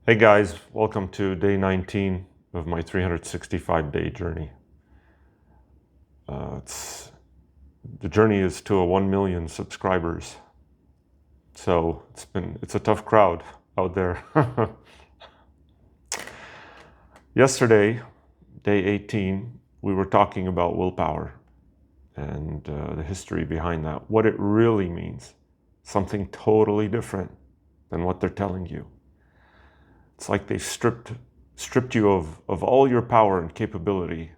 Hey guys, welcome to day 19 of my 365-day journey. The journey is to 1 million subscribers. So it's a tough crowd out there. Yesterday, day 18, we were talking about willpower and the history behind that, what it really means. Something totally different than what they're telling you. It's like they stripped you of all your power and capability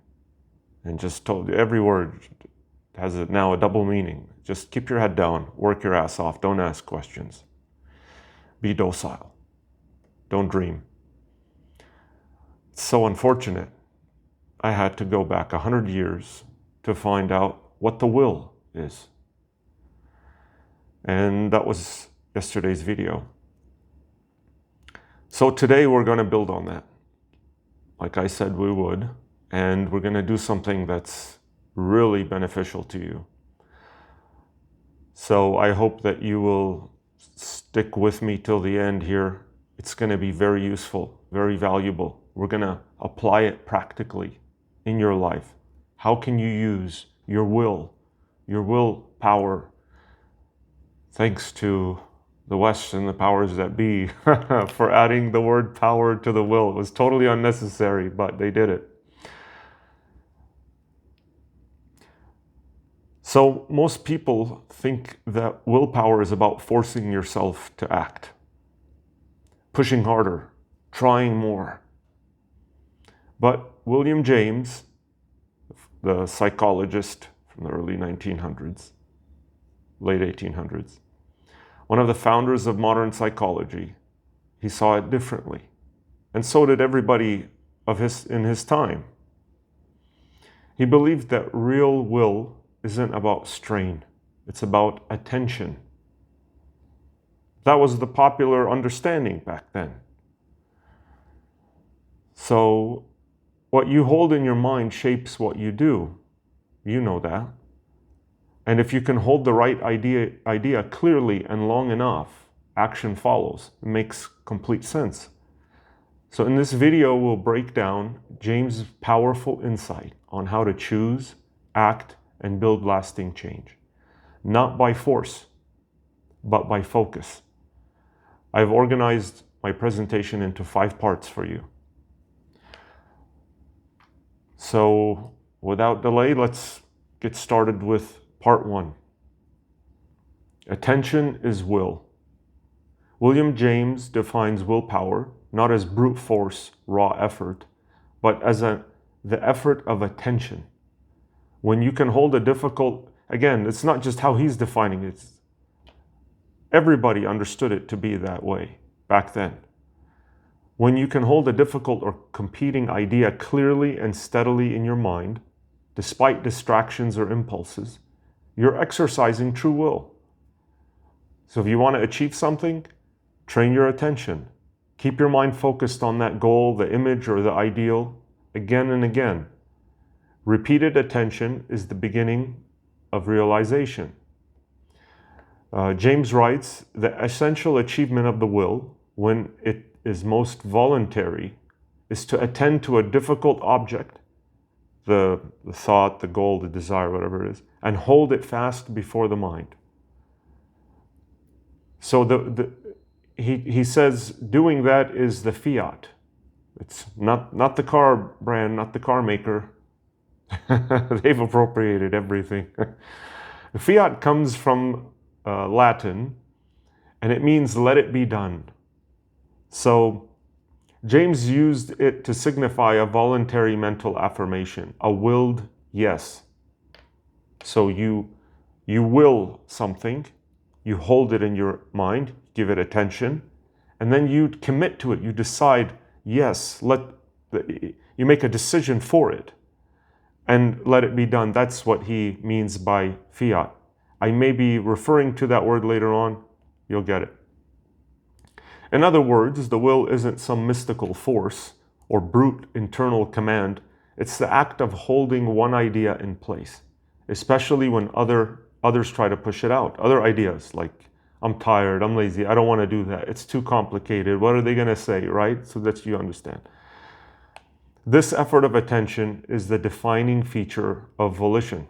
and just told you every word has now a double meaning. Just keep your head down, work your ass off, don't ask questions. Be docile. Don't dream. It's so unfortunate. I had to go back 100 years to find out what the will is. And that was yesterday's video. So today we're going to build on that, like I said we would, and we're going to do something that's really beneficial to you. So I hope that you will stick with me till the end here. It's going to be very useful, very valuable. We're going to apply it practically in your life. How can you use your willpower, thanks to the West and the powers that be, for adding the word power to the will. It was totally unnecessary, but they did it. So most people think that willpower is about forcing yourself to act, pushing harder, trying more. But William James, the psychologist from the early 1900s, late 1800s, one of the founders of modern psychology, he saw it differently. And so did everybody in his time. He believed that real will isn't about strain, it's about attention. That was the popular understanding back then. So what you hold in your mind shapes what you do. You know that. And if you can hold the right idea clearly and long enough, action follows. It makes complete sense. So in this video, we'll break down James' powerful insight on how to choose, act, and build lasting change. Not by force, but by focus. I've organized my presentation into 5 parts for you. So without delay, let's get started with Part 1. Attention is will. William James defines willpower not as brute force, raw effort, but as the effort of attention. When you can hold a difficult, again, it's not just how he's defining it. Everybody understood it to be that way back then. When you can hold a difficult or competing idea clearly and steadily in your mind, despite distractions or impulses, you're exercising true will. So if you want to achieve something, train your attention. Keep your mind focused on that goal, the image, or the ideal again and again. Repeated attention is the beginning of realization. James writes, the essential achievement of the will, when it is most voluntary, is to attend to a difficult object, the thought, the goal, the desire, whatever it is, and hold it fast before the mind. So he says doing that is the Fiat. It's not the car brand, not the car maker. They've appropriated everything. Fiat comes from Latin, and it means let it be done. So James used it to signify a voluntary mental affirmation, a willed yes. So you will something, you hold it in your mind, give it attention, and then you commit to it. You decide, yes, you make a decision for it and let it be done. That's what he means by Fiat. I may be referring to that word later on. You'll get it. In other words, the will isn't some mystical force or brute internal command. It's the act of holding one idea in place, especially when others try to push it out. Other ideas like I'm tired, I'm lazy, I don't want to do that. It's too complicated. What are they going to say, right? So that you understand. This effort of attention is the defining feature of volition.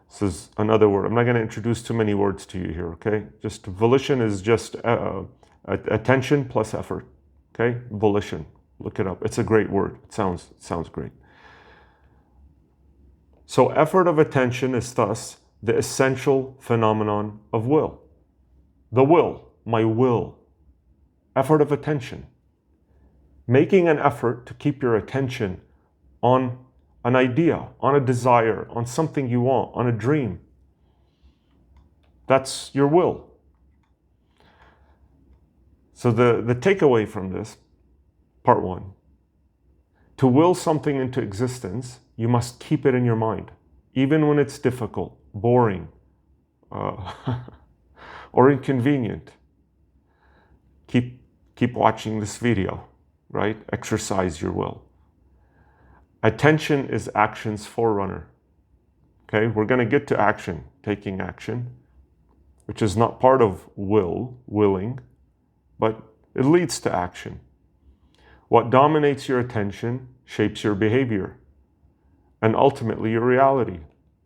This is another word. I'm not going to introduce too many words to you here, okay? Just volition is just attention plus effort, okay? Volition. Look it up. It's a great word. It sounds great. So effort of attention is thus the essential phenomenon of will. The will, my will. Effort of attention. Making an effort to keep your attention on an idea, on a desire, on something you want, on a dream. That's your will. So the takeaway from this, part one, to will something into existence, you must keep it in your mind, even when it's difficult, boring, or inconvenient. Keep watching this video, right? Exercise your will. Attention is action's forerunner. Okay, we're going to get to action, taking action, which is not part of willing, but it leads to action. What dominates your attention shapes your behavior and ultimately your reality.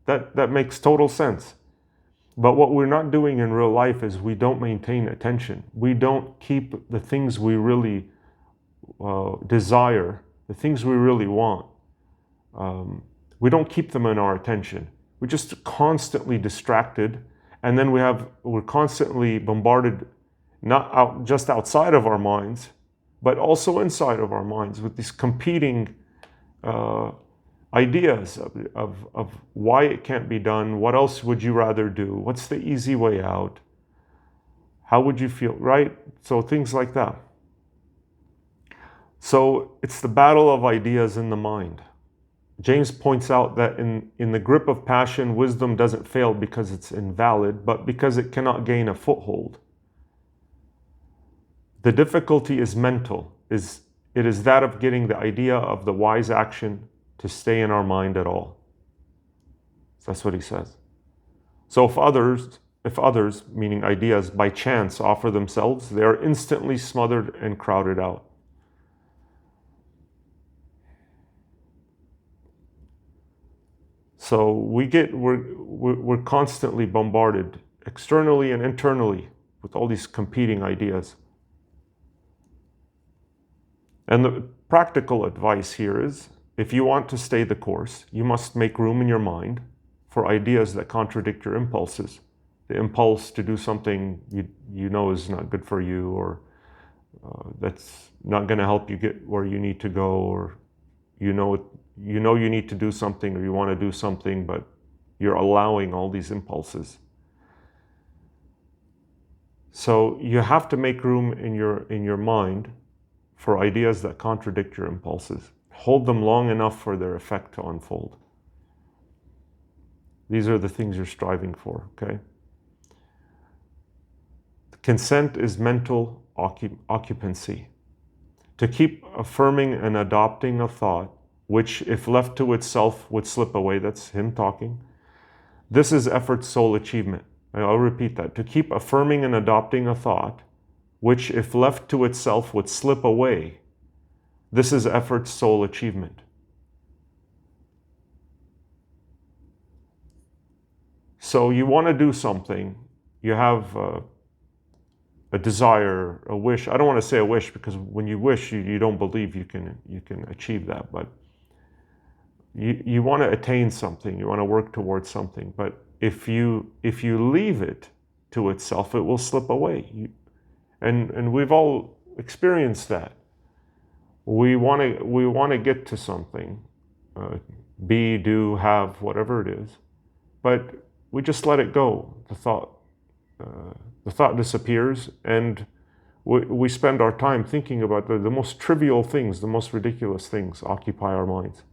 That makes total sense. But what we're not doing in real life is we don't maintain attention. We don't keep the things we really desire, the things we really want. We don't keep them in our attention. We're just constantly distracted, and then we're constantly bombarded, just outside of our minds, but also inside of our minds with these competing ideas of why it can't be done, what else would you rather do, what's the easy way out, how would you feel, right? So things like that. So it's the battle of ideas in the mind. James points out that in the grip of passion, wisdom doesn't fail because it's invalid, but because it cannot gain a foothold. The difficulty is mental. It is that of getting the idea of the wise action to stay in our mind at all. That's what he says. So if others, meaning ideas, by chance offer themselves, they are instantly smothered and crowded out. So we're constantly bombarded externally and internally with all these competing ideas. And the practical advice here is, if you want to stay the course, you must make room in your mind for ideas that contradict your impulses. The impulse to do something you know is not good for you, or that's not going to help you get where you need to go, or you know you need to do something, or you want to do something, but you're allowing all these impulses. So you have to make room in your mind for ideas that contradict your impulses. Hold them long enough for their effect to unfold. These are the things you're striving for, okay? Consent is mental occupancy. To keep affirming and adopting a thought, which if left to itself would slip away, that's him talking. This is effort's sole achievement. I'll repeat that. To keep affirming and adopting a thought, which if left to itself would slip away, this is effort's sole achievement. So you want to do something, you have a desire, a wish. I don't want to say a wish, because when you wish, you don't believe you can achieve that, but you want to attain something, you want to work towards something, but if you leave it to itself, it will slip away. And we've all experienced that. We want to get to something, be, do, have, whatever it is, but we just let it go. The thought disappears, and we spend our time thinking about the most trivial things, the most ridiculous things occupy our minds.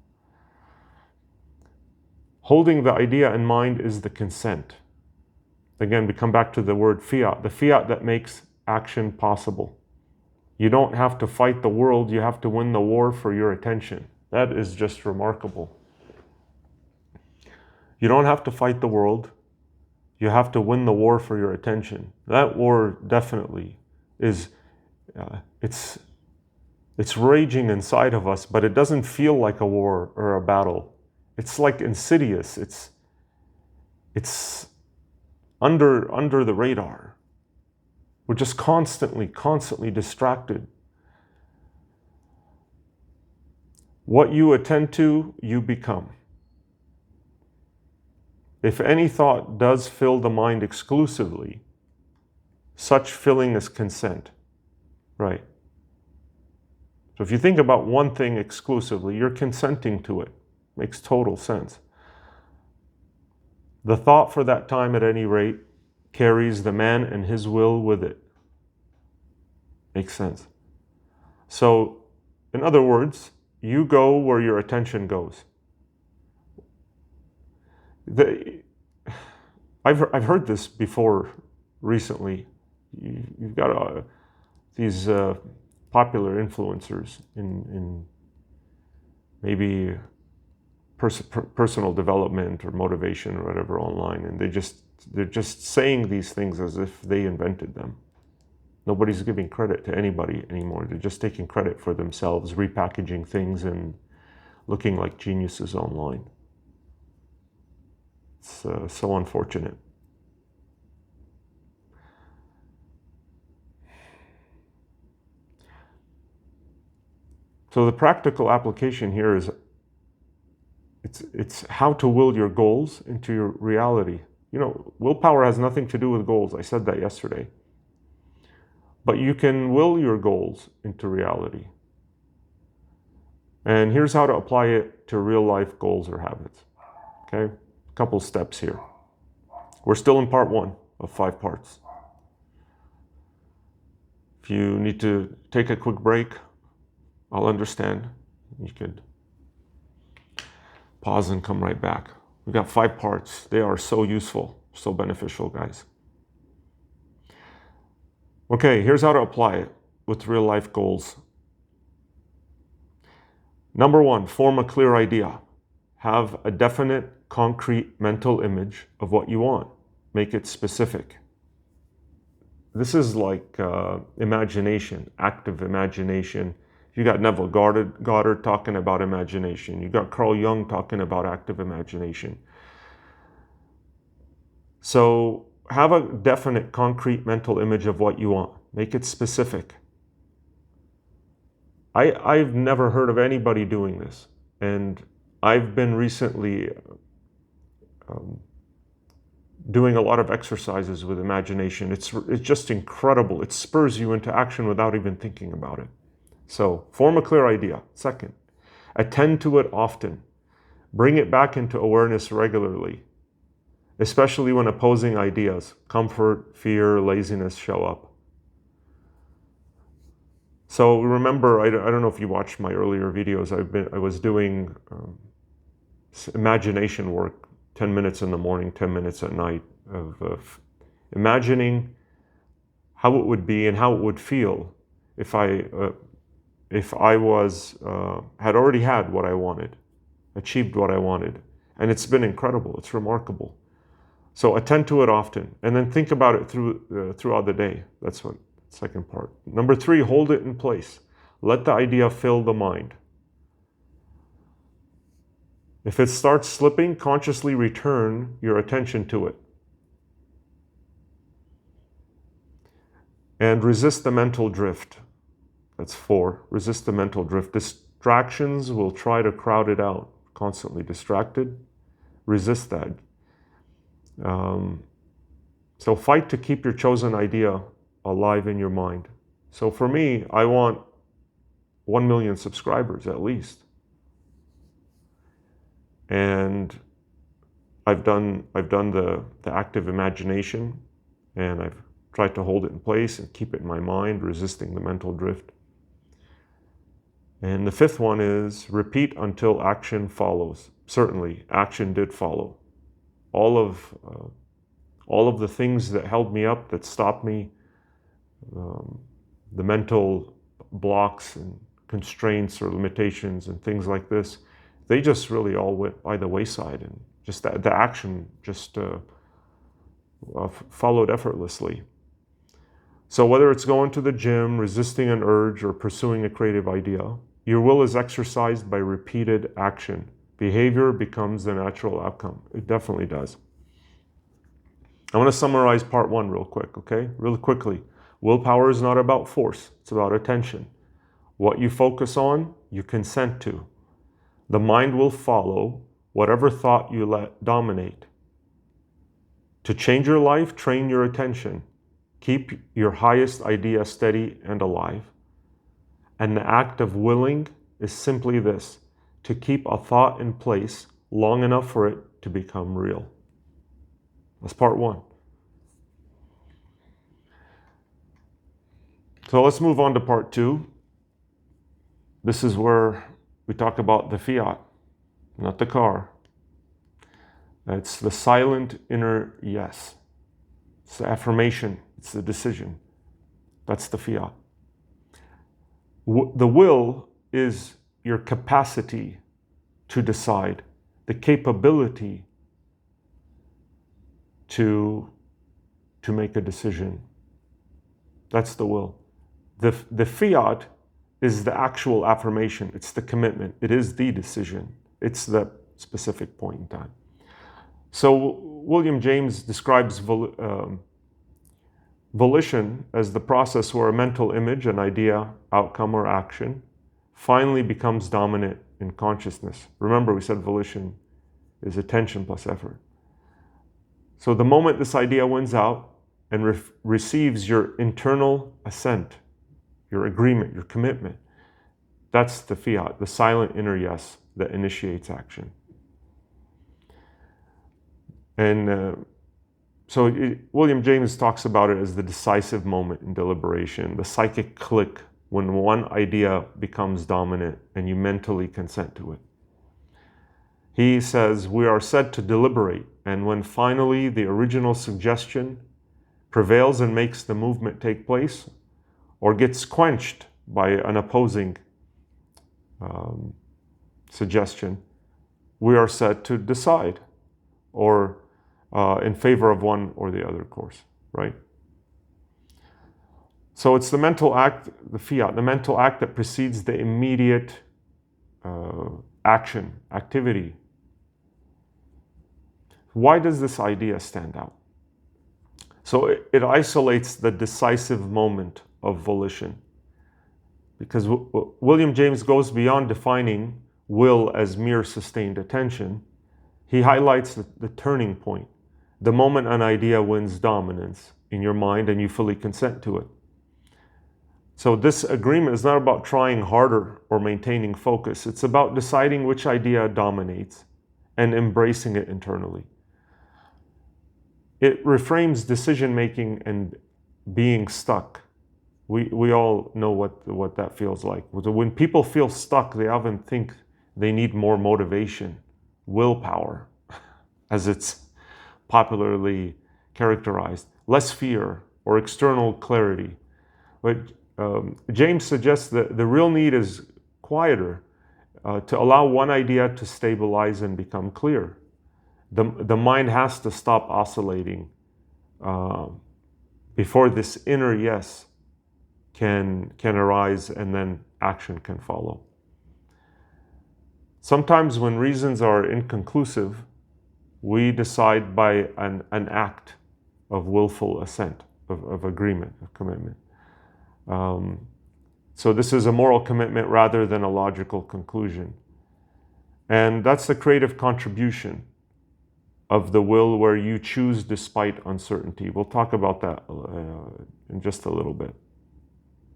Holding the idea in mind is the consent. Again, we come back to the word fiat, the fiat that makes action possible. You don't have to fight the world, you have to win the war for your attention. That is just remarkable. You don't have to fight the world, You have to win the war for your attention. That war definitely is, it's raging inside of us, but it doesn't feel like a war or a battle. It's like insidious. It's under the radar. We're just constantly distracted. What you attend to, you become. If any thought does fill the mind exclusively, such filling is consent, right? So if you think about one thing exclusively, you're consenting to it. Makes total sense. The thought for that time, at any rate, carries the man and his will with it. Makes sense. So, in other words, you go where your attention goes. I've heard this before recently. You've got these popular influencers in maybe personal development or motivation or whatever online, and they're just saying these things as if they invented them. Nobody's giving credit to anybody anymore. They're just taking credit for themselves, repackaging things and looking like geniuses online. It's so unfortunate. So the practical application here is it's how to will your goals into your reality. You know, willpower has nothing to do with goals. I said that yesterday. But you can will your goals into reality. And here's how to apply it to real life goals or habits. Okay? A couple steps here. We're still in part 1 of 5 parts. If you need to take a quick break, I'll understand. You could pause and come right back. We've got 5 parts. They are so useful, so beneficial, guys. Okay, here's how to apply it with real life goals. Number 1, form a clear idea. Have a definite, concrete mental image of what you want. Make it specific. This is like imagination, active imagination. You got Neville Goddard talking about imagination. You got Carl Jung talking about active imagination. So have a definite, concrete mental image of what you want. Make it specific. I've never heard of anybody doing this. And I've been recently doing a lot of exercises with imagination. It's just incredible. It spurs you into action without even thinking about it. So form a clear idea. Second, attend to it often. Bring it back into awareness regularly, especially when opposing ideas, comfort, fear, laziness show up. So remember, I don't know if you watched my earlier videos. I was doing imagination work, 10 minutes in the morning, 10 minutes at night, of imagining how it would be and how it would feel if I was had already had what I wanted, achieved what I wanted. And it's been incredible. It's remarkable. So attend to it often, and then think about it throughout the day. That's what second part. Number 3, hold it in place. Let the idea fill the mind. If it starts slipping, consciously return your attention to it. And resist the mental drift. That's 4. Resist the mental drift. Distractions will try to crowd it out. Constantly distracted. Resist that. So fight to keep your chosen idea alive in your mind. So for me, I want 1 million subscribers at least. And I've done the active imagination, and I've tried to hold it in place and keep it in my mind, resisting the mental drift. And the 5th one is repeat until action follows. Certainly, action did follow. All of the things that held me up, that stopped me, the mental blocks and constraints or limitations and things like this, they just really all went by the wayside, and just the action just followed effortlessly. So whether it's going to the gym, resisting an urge, or pursuing a creative idea, your will is exercised by repeated action. Behavior becomes the natural outcome. It definitely does. I want to summarize part one real quick, okay? Really quickly. Willpower is not about force. It's about attention. What you focus on, you consent to. The mind will follow whatever thought you let dominate. To change your life, train your attention. Keep your highest idea steady and alive. And the act of willing is simply this: to keep a thought in place long enough for it to become real. That's part one. So let's move on to part two. This is where we talk about the Fiat, not the car. It's the silent inner yes. It's the affirmation. It's the decision. That's the Fiat. The will is your capacity to decide, the capability to make a decision. That's the will. The Fiat is the actual affirmation. It's the commitment. It is the decision. It's the specific point in time. So William James describes volition as the process where a mental image, an idea, outcome, or action finally becomes dominant in consciousness. Remember, we said volition is attention plus effort. So the moment this idea wins out and receives your internal assent, your agreement, your commitment, that's the Fiat, the silent inner yes that initiates action. And William James talks about it as the decisive moment in deliberation, the psychic click when one idea becomes dominant and you mentally consent to it. He says, we are said to deliberate, and when finally the original suggestion prevails and makes the movement take place, or gets quenched by an opposing suggestion, we are said to decide, or in favor of one or the other course, right? So it's the mental act, the Fiat, the mental act that precedes the immediate action, activity. Why does this idea stand out? So it isolates the decisive moment of volition, because William James goes beyond defining will as mere sustained attention. He highlights the turning point, the moment an idea wins dominance in your mind and you fully consent to it. So this agreement is not about trying harder or maintaining focus. It's about deciding which idea dominates and embracing it internally. It reframes decision-making and being stuck. We all know what that feels like. When people feel stuck, they often think they need more motivation, willpower, as it's popularly characterized, less fear or external clarity. But James suggests that the real need is quieter, to allow one idea to stabilize and become clear. The mind has to stop oscillating before this inner yes can arise, and then action can follow. Sometimes when reasons are inconclusive, we decide by an act of willful assent, of agreement, of commitment. So this is a moral commitment rather than a logical conclusion. And that's the creative contribution of the will, where you choose despite uncertainty. We'll talk about that in just a little bit.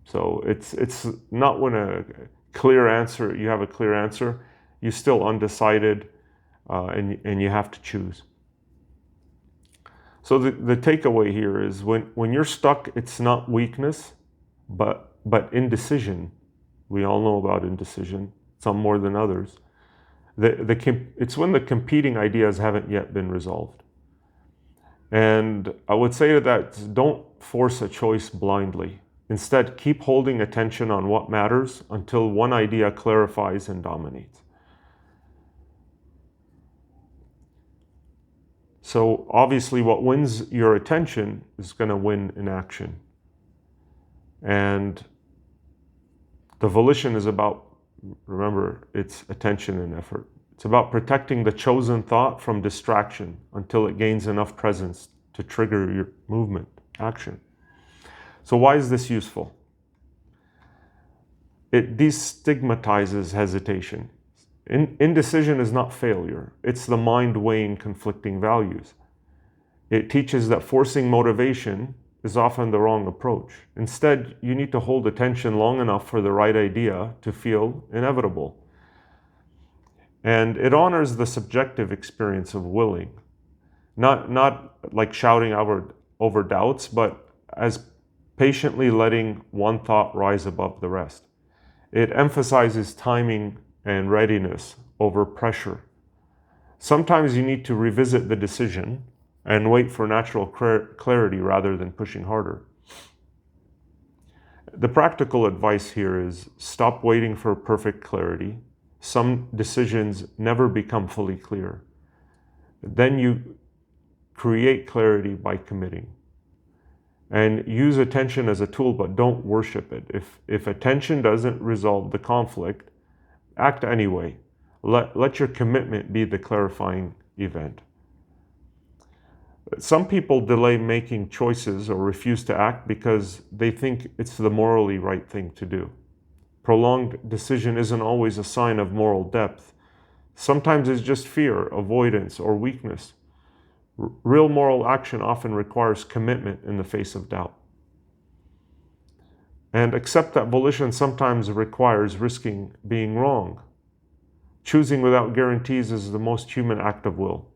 So it's not when you have a clear answer, you're still undecided, and you have to choose. So the takeaway here is when you're stuck, it's not weakness, but indecision. We all know about indecision, some more than others. It's when the competing ideas haven't yet been resolved. And I would say to that, don't force a choice blindly. Instead, keep holding attention on what matters until one idea clarifies and dominates. So obviously what wins your attention is going to win in action. And the volition is about, remember, it's attention and effort. It's about protecting the chosen thought from distraction until it gains enough presence to trigger your movement, action. So why is this useful? It destigmatizes hesitation. Indecision is not failure. It's the mind weighing conflicting values. It teaches that forcing motivation is often the wrong approach. Instead, you need to hold attention long enough for the right idea to feel inevitable. And it honors the subjective experience of willing, not like shouting over doubts, but as patiently letting one thought rise above the rest. It emphasizes timing and readiness over pressure. Sometimes you need to revisit the decision and wait for natural clarity rather than pushing harder. The practical advice here is stop waiting for perfect clarity. Some decisions never become fully clear. Then you create clarity by committing. And use attention as a tool, but don't worship it. If attention doesn't resolve the conflict, act anyway. Let your commitment be the clarifying event. Some people delay making choices or refuse to act because they think it's the morally right thing to do. Prolonged decision isn't always a sign of moral depth. Sometimes it's just fear, avoidance, or weakness. Real moral action often requires commitment in the face of doubt. And accept that volition sometimes requires risking being wrong. Choosing without guarantees is the most human act of will.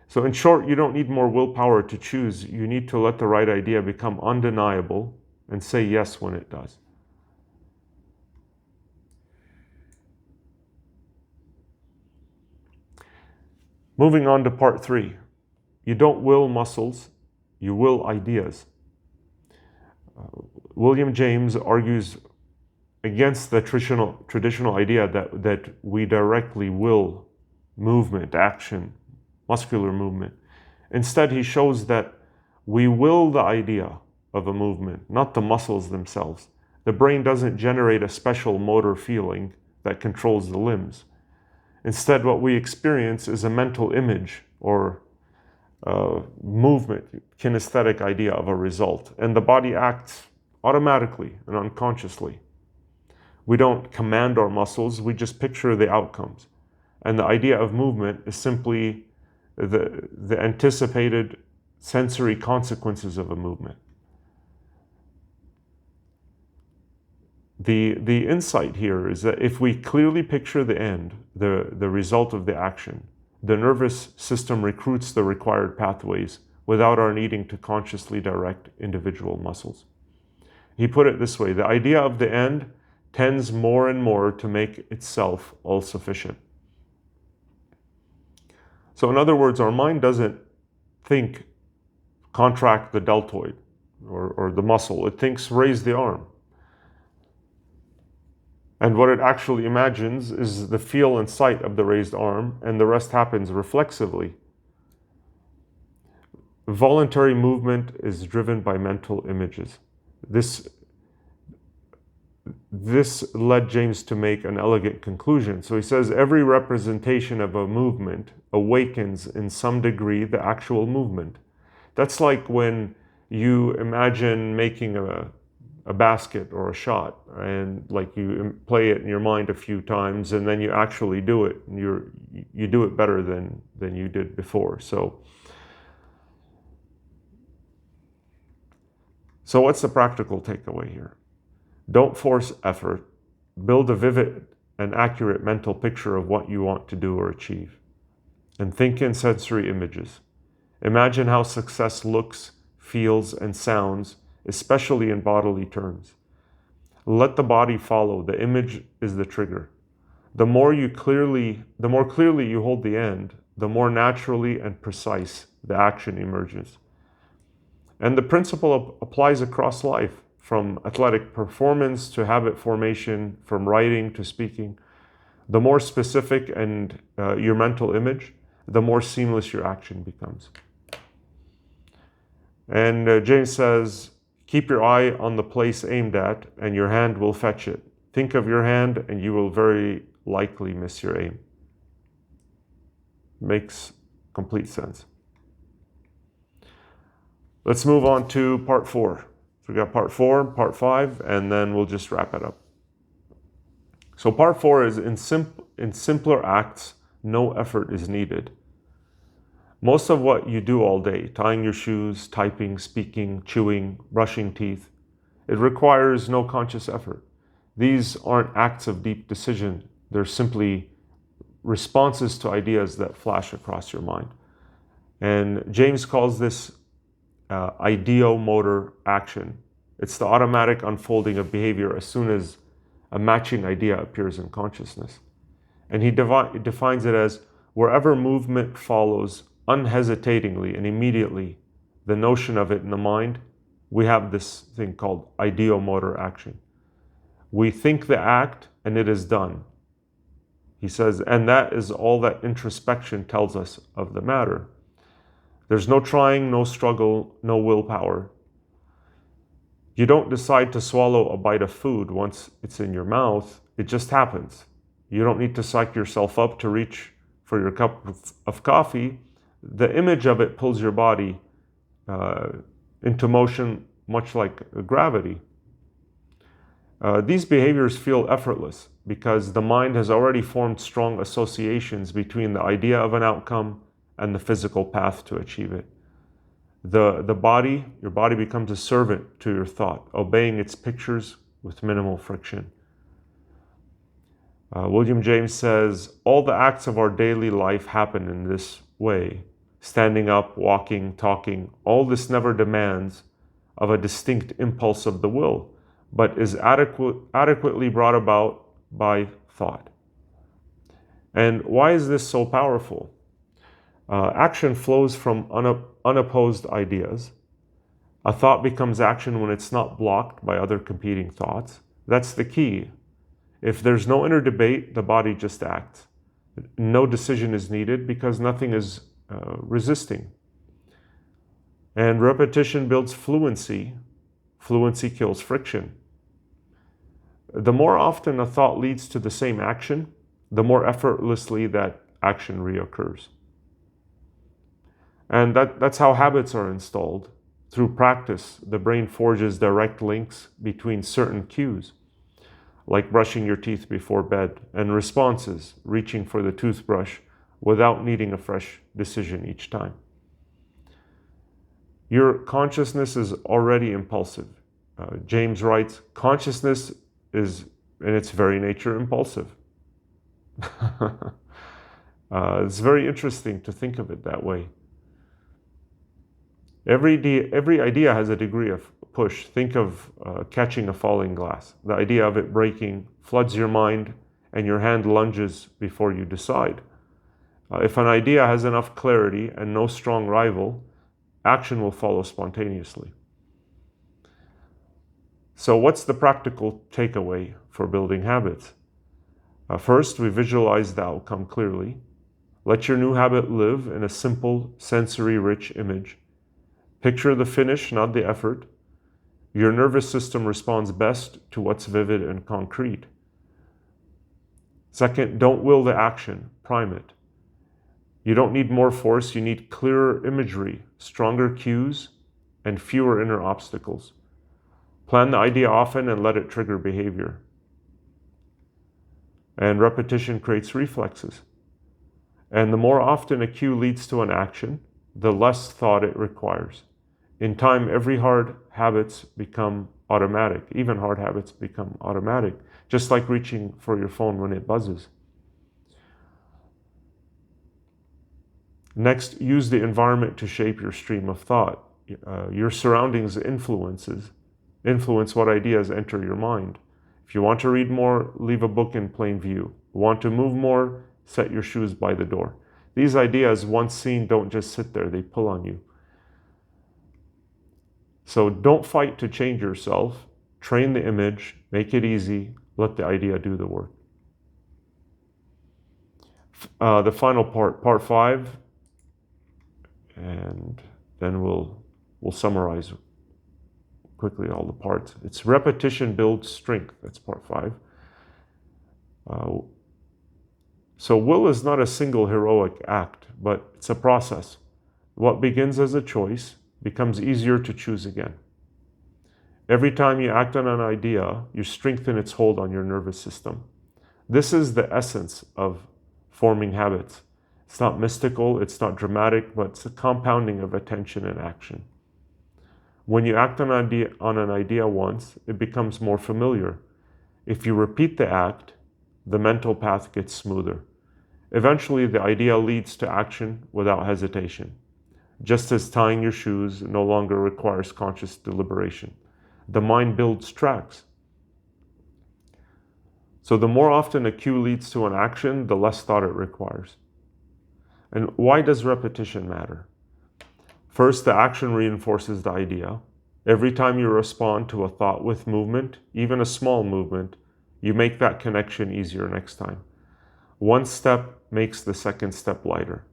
So in short, you don't need more willpower to choose. You need to let the right idea become undeniable and say yes when it does. Moving on to part 3. You don't will muscles, you will ideas. William James argues against the traditional idea that we directly will movement, action, muscular movement. Instead, he shows that we will the idea of a movement, not the muscles themselves. The brain doesn't generate a special motor feeling that controls the limbs. Instead, what we experience is a mental image or movement, kinesthetic idea of a result, and the body acts automatically and unconsciously. We don't command our muscles, we just picture the outcomes. And the idea of movement is simply the anticipated sensory consequences of a movement. The insight here is that if we clearly picture the end, the result of the action, the nervous system recruits the required pathways without our needing to consciously direct individual muscles. He put it this way: the idea of the end tends more and more to make itself all-sufficient. So in other words, our mind doesn't think contract the deltoid or the muscle. It thinks raise the arm. And what it actually imagines is the feel and sight of the raised arm, and the rest happens reflexively. Voluntary movement is driven by mental images. This led James to make an elegant conclusion. So he says every representation of a movement awakens in some degree the actual movement. That's like when you imagine making a basket or a shot, and like you play it in your mind a few times, and then you actually do it, and you do it better than you did before. So what's the practical takeaway here? Don't force effort. Build a vivid and accurate mental picture of what you want to do or achieve. And think in sensory images. Imagine how success looks, feels, and sounds, especially in bodily terms. Let the body follow. The image is the trigger. The more clearly you hold the end, the more naturally and precise the action emerges. And the principle applies across life, from athletic performance to habit formation, from writing to speaking. The more specific and your mental image, the more seamless your action becomes. And James says, keep your eye on the place aimed at, and your hand will fetch it. Think of your hand, and you will very likely miss your aim. Makes complete sense. Let's move on to part 4. So we got part 4, part 5, and then we'll just wrap it up. So part 4 is in simpler acts, no effort is needed. Most of what you do all day, tying your shoes, typing, speaking, chewing, brushing teeth, it requires no conscious effort. These aren't acts of deep decision. They're simply responses to ideas that flash across your mind. And James calls this ideomotor action. It's the automatic unfolding of behavior as soon as a matching idea appears in consciousness. And he defines it as wherever movement follows unhesitatingly and immediately the notion of it in the mind, we have this thing called ideomotor action. We think the act and it is done. He says, and that is all that introspection tells us of the matter. There's no trying, no struggle, no willpower. You don't decide to swallow a bite of food once it's in your mouth. It just happens. You don't need to psych yourself up to reach for your cup of coffee. The image of it pulls your body into motion, much like gravity. These behaviors feel effortless because the mind has already formed strong associations between the idea of an outcome and the physical path to achieve it. Your body becomes a servant to your thought, obeying its pictures with minimal friction. William James says, all the acts of our daily life happen in this way. Standing up, walking, talking, all this never demands of a distinct impulse of the will, but is adequately brought about by thought. And why is this so powerful? Action flows from unopposed ideas. A thought becomes action when it's not blocked by other competing thoughts. That's the key. If there's no inner debate, the body just acts. No decision is needed because nothing is resisting. And repetition builds fluency. Fluency kills friction. The more often a thought leads to the same action, the more effortlessly that action reoccurs. And that's how habits are installed. Through practice, the brain forges direct links between certain cues, like brushing your teeth before bed, and responses, reaching for the toothbrush without needing a fresh decision each time. Your consciousness is already impulsive. James writes, consciousness is in its very nature impulsive. It's very interesting to think of it that way. Every idea has a degree of push. Think of catching a falling glass. The idea of it breaking floods your mind and your hand lunges before you decide. If an idea has enough clarity and no strong rival, action will follow spontaneously. So what's the practical takeaway for building habits? First, we visualize the outcome clearly. Let your new habit live in a simple, sensory-rich image. Picture the finish, not the effort. Your nervous system responds best to what's vivid and concrete. Second, don't will the action, prime it. You don't need more force, you need clearer imagery, stronger cues, and fewer inner obstacles. Plan the idea often and let it trigger behavior. And repetition creates reflexes. And the more often a cue leads to an action, the less thought it requires. In time, every hard habits become automatic. Even hard habits become automatic, just like reaching for your phone when it buzzes. Next, use the environment to shape your stream of thought. Your surroundings influence what ideas enter your mind. If you want to read more, leave a book in plain view. Want to move more, set your shoes by the door. These ideas, once seen, don't just sit there, they pull on you. So don't fight to change yourself. Train the image, make it easy, let the idea do the work. The final part, part 5, and then we'll summarize quickly all the parts. It's repetition builds strength. That's part 5. So will is not a single heroic act, but it's a process. What begins as a choice becomes easier to choose again. Every time you act on an idea, you strengthen its hold on your nervous system. This is the essence of forming habits. It's not mystical, it's not dramatic, but it's a compounding of attention and action. When you act on an idea once, it becomes more familiar. If you repeat the act, the mental path gets smoother. Eventually, the idea leads to action without hesitation. Just as tying your shoes no longer requires conscious deliberation. The mind builds tracks. So the more often a cue leads to an action, the less thought it requires. And why does repetition matter? First, the action reinforces the idea. Every time you respond to a thought with movement, even a small movement, you make that connection easier next time. One step makes the second step lighter.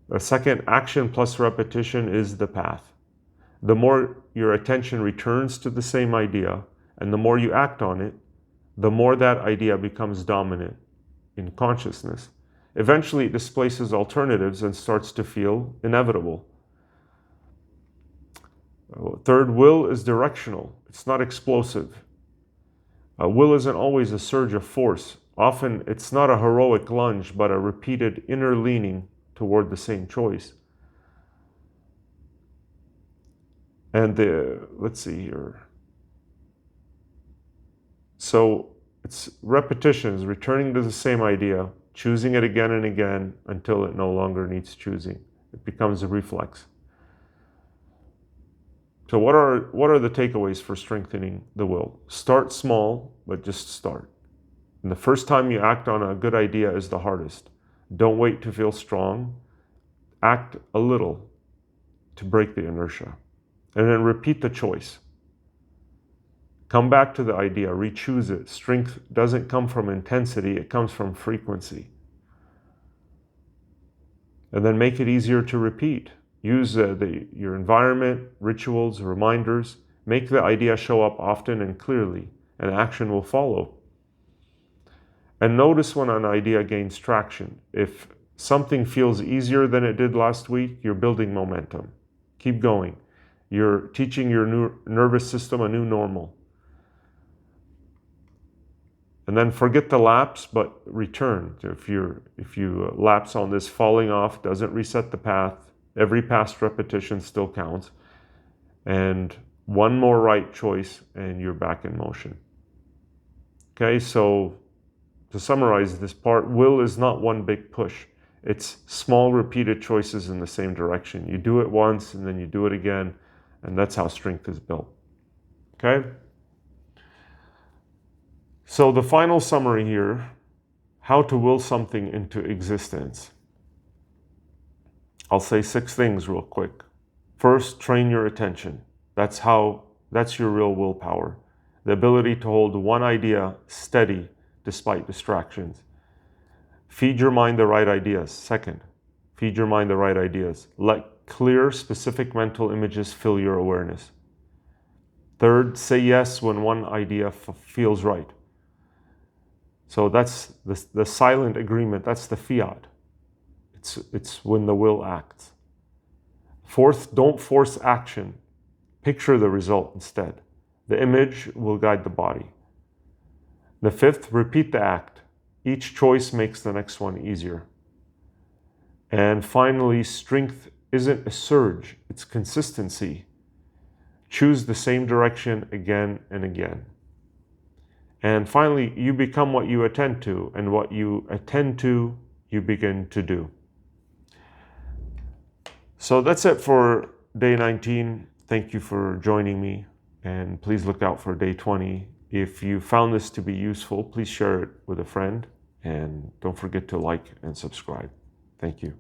The second, action plus repetition is the path. The more your attention returns to the same idea, and the more you act on it, the more that idea becomes dominant in consciousness. Eventually, it displaces alternatives and starts to feel inevitable. Third, will is directional. It's not explosive. Will isn't always a surge of force. Often, it's not a heroic lunge, but a repeated inner leaning toward the same choice. And let's see here. So it's repetitions, returning to the same idea, choosing it again and again until it no longer needs choosing. It becomes a reflex. So what are the takeaways for strengthening the will? Start small, but just start. And the first time you act on a good idea is the hardest. Don't wait to feel strong. Act a little to break the inertia. And then repeat the choice. Come back to the idea, re-choose it. Strength doesn't come from intensity, it comes from frequency. And then make it easier to repeat. Use your environment, rituals, reminders. Make the idea show up often and clearly, and action will follow. And notice when an idea gains traction. If something feels easier than it did last week, you're building momentum. Keep going. You're teaching your new nervous system a new normal. And then forget the lapse, but return. If you lapse on this, falling off doesn't reset the path. Every past repetition still counts. And one more right choice and you're back in motion. Okay, so to summarize this part, will is not one big push. It's small repeated choices in the same direction. You do it once and then you do it again, and that's how strength is built. Okay? So the final summary here, how to will something into existence. I'll say 6 things real quick. First, train your attention. That's your real willpower. The ability to hold one idea steady despite distractions. Feed your mind the right ideas. Second, feed your mind the right ideas. Let clear, specific mental images fill your awareness. Third, say yes when one idea feels right. So that's the silent agreement. That's the fiat. It's when the will acts. Fourth, don't force action. Picture the result instead. The image will guide the body. The fifth, repeat the act. Each choice makes the next one easier. And finally, strength isn't a surge, it's consistency. Choose the same direction again and again. And finally, you become what you attend to, and what you attend to, you begin to do. So that's it for day 19. Thank you for joining me, and please look out for day 20. If you found this to be useful, please share it with a friend, and don't forget to like and subscribe. Thank you.